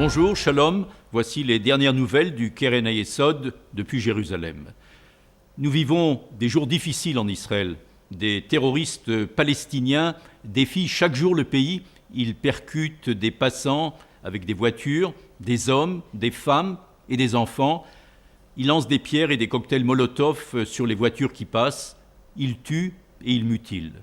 Bonjour, Shalom, voici les dernières nouvelles du Keren Hayesod depuis Jérusalem. Nous vivons des jours difficiles en Israël. Des terroristes palestiniens défient chaque jour le pays. Ils percutent des passants avec des voitures, des hommes, des femmes et des enfants. Ils lancent des pierres et des cocktails Molotov sur les voitures qui passent. Ils tuent et ils mutilent.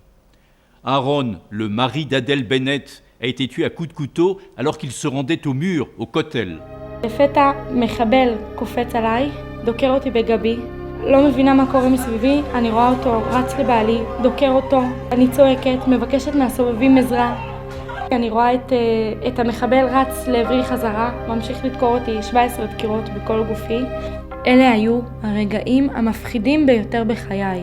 Aaron, le mari d'Adèle Bennett, a été tué à coups de couteau alors qu'il se rendait au mur, au Kotel. לפתע מחבל קופץ עליי, דוקר אותי בגבי. לא מבינה מה קורה מסביבי, אני רואה אותו, רץ לבעלי, דוקר אותו. אני צועקת, מבקשת מהסובבים עזרה. אני רואה את המחבל רץ לעברי חזרה, ממשיך לדקור אותי 17 דקירות בכל גופי. אלה היו הרגעים המפחידים ביותר בחיי.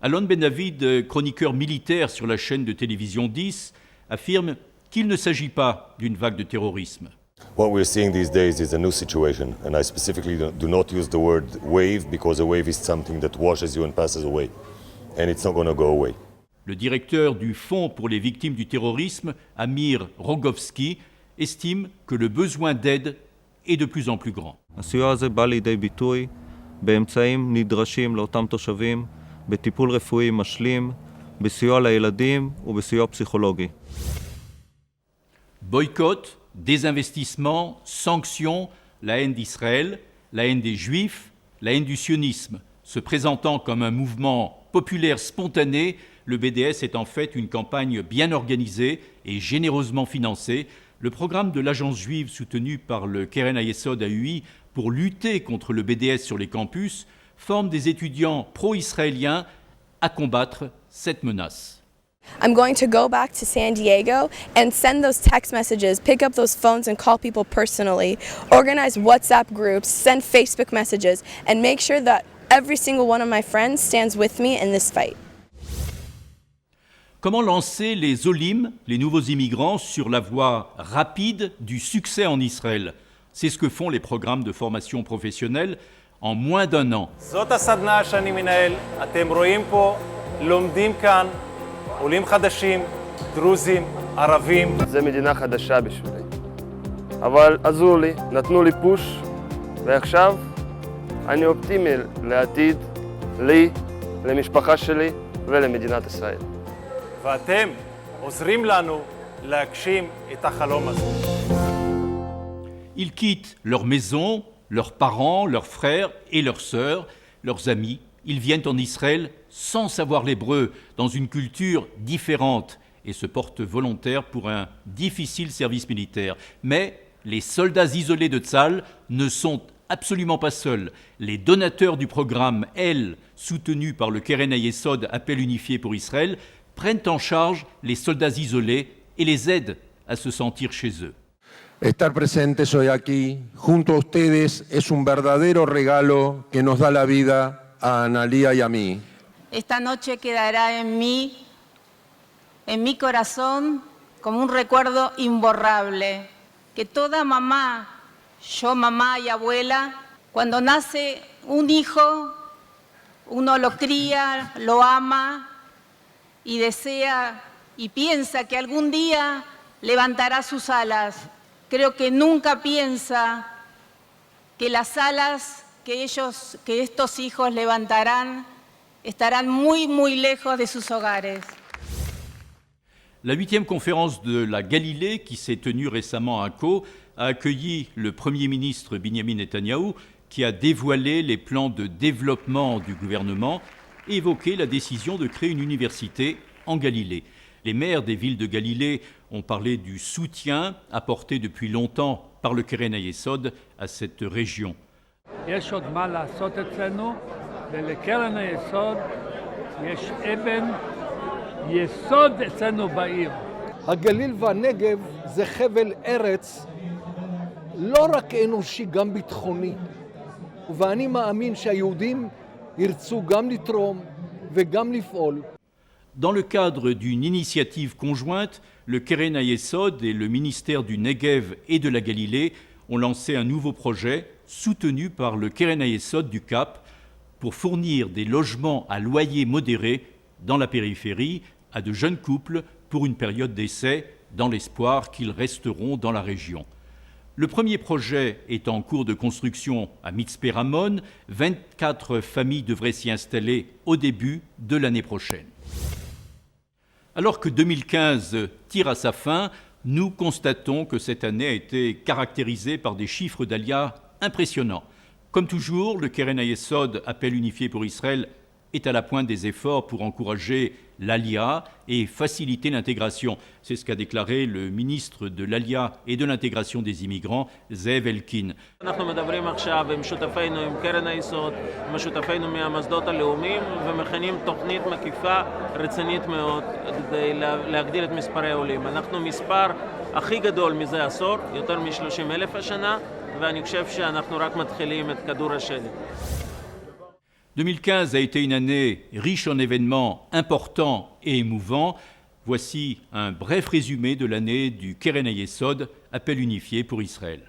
Alon Ben-David, chroniqueur militaire sur la chaîne de télévision 10, affirme qu'il ne s'agit pas d'une vague de terrorisme. What we're seeing these days is a new situation, and I specifically do not use the word wave because a wave is something that washes you and passes away, and it's not going to go away. Le directeur du Fonds pour les victimes du terrorisme, Amir Rogovski, estime que le besoin d'aide est de plus en plus grand. הסיוע הזה בא לידי ביטוי באמצעים נדרשים לאותם תושבים, בטיפול רפואי משלים, בסיוע לילדים ובסיוע פסיכולוגי. Boycott, désinvestissement, sanctions, la haine d'Israël, la haine des Juifs, la haine du sionisme. Se présentant comme un mouvement populaire spontané, le BDS est en fait une campagne bien organisée et généreusement financée. Le programme de l'agence juive soutenu par le Keren Hayesod AUI pour lutter contre le BDS sur les campus forme des étudiants pro-israéliens à combattre cette menace. I'm going to go back to San Diego and send those text messages, pick up those phones and call people personally, organize WhatsApp groups, send Facebook messages, and make sure that every single one of my friends stands with me in this fight. Comment lancer les Olim, les nouveaux immigrants, sur la voie rapide du succès en Israël? C'est ce que font les programmes de formation professionnelle en moins d'un an. זאת הסדנה שאני מנהל, אתם רואים פה, לומדים כאן, עולים חדשים, דרוזים, ערבים. זה מדינה חדשה בשבילי, אבל עזרו לי, נתנו לי פוש, ועכשיו אני אופטימי לעתיד, לי, למשפחה שלי ולמדינת ישראל. ואתם עוזרים לנו להגשים את החלום הזה. Ils quittent leur maison, leurs parents, leurs frères et leurs sœurs, leurs amis. Ils viennent en Israël sans savoir l'hébreu, dans une culture différente, et se portent volontaires pour un difficile service militaire. Mais les soldats isolés de Tzahal ne sont absolument pas seuls. Les donateurs du programme EL, soutenu par le Keren Hayesod Appel unifié pour Israël, prennent en charge les soldats isolés et les aident à se sentir chez eux. Estar presentes hoy aquí, junto a ustedes, es un verdadero regalo que nos da la vida a Analía y a mí. Esta noche quedará en mí, en mi corazón, como un recuerdo imborrable, que toda mamá, yo mamá y abuela, cuando nace un hijo, uno lo cría, lo ama y desea y piensa que algún día levantará sus alas. Creo que nunca piensa que las alas que estos hijos levantarán estarán muy, muy lejos de sus hogares. La 8e conférence de la Galilée, qui s'est tenue récemment à Akko, a accueilli le Premier ministre Binyamin Netanyahou, qui a dévoilé les plans de développement du gouvernement et évoqué la décision de créer une université en Galilée. Les maires des villes de Galilée ont parlé du soutien apporté depuis longtemps par le Keren Hayesod à cette région. יש עוד מה לעשות אצלנו, ולקרן היסוד יש אבן יסוד אצלנו בעיר. הגליל והנגב זה חבל ארץ לא רק אנושי, גם ביטחוני. ואני מאמין שהיהודים ירצו גם לתרום וגם לפעול. Dans le cadre d'une initiative conjointe, le Keren Hayesod et le ministère du Negev et de la Galilée ont lancé un nouveau projet soutenu par le Keren Hayesod du Cap pour fournir des logements à loyer modéré dans la périphérie à de jeunes couples pour une période d'essai dans l'espoir qu'ils resteront dans la région. Le premier projet est en cours de construction à Mitzpé Ramon. 24 familles devraient s'y installer au début de l'année prochaine. Alors que 2015 tire à sa fin, nous constatons que cette année a été caractérisée par des chiffres d'Alia impressionnants. Comme toujours, le Keren Hayesod, Appel unifié pour Israël, est à la pointe des efforts pour encourager l'Alia et faciliter l'intégration. C'est ce qu'a déclaré le ministre de l'Alia et de l'intégration des immigrants, Zeev Elkin. אנחנו מדברים עכשיו עם שותפינו, עם קרן היסוד, עם שותפינו מהמוסדות הלאומיים, ומכינים תוכנית מקיפה רצינית מאוד כדי להגדיל את מספרי העולים. אנחנו מספר הכי גדול מזה עשור, יותר מ-30,000 השנה, ואני חושב שאנחנו רק מתחילים את כדור השלג. 2015 a été une année riche en événements importants et émouvants. Voici un bref résumé de l'année du Keren Hayesod, Appel unifié pour Israël.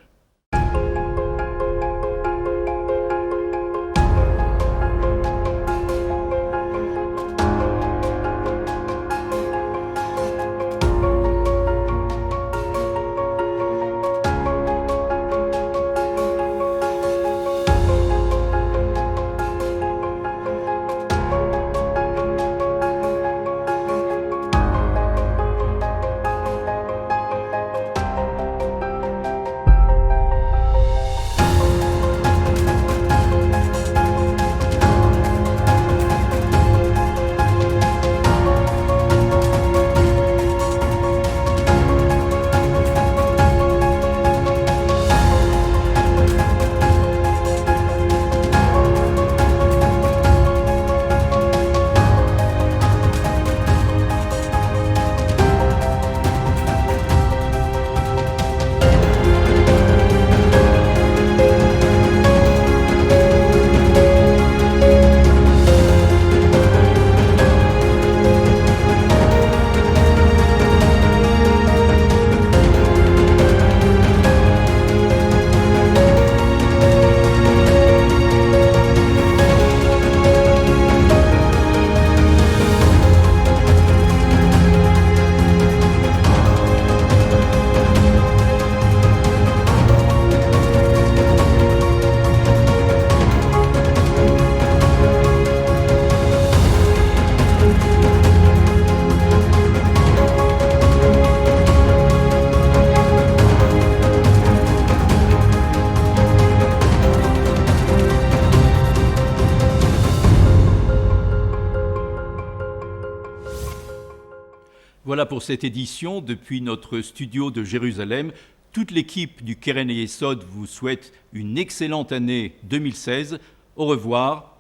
Voilà pour cette édition depuis notre studio de Jérusalem. Toute l'équipe du Keren Hayesod vous souhaite une excellente année 2016. Au revoir,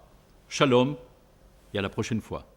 shalom et à la prochaine fois.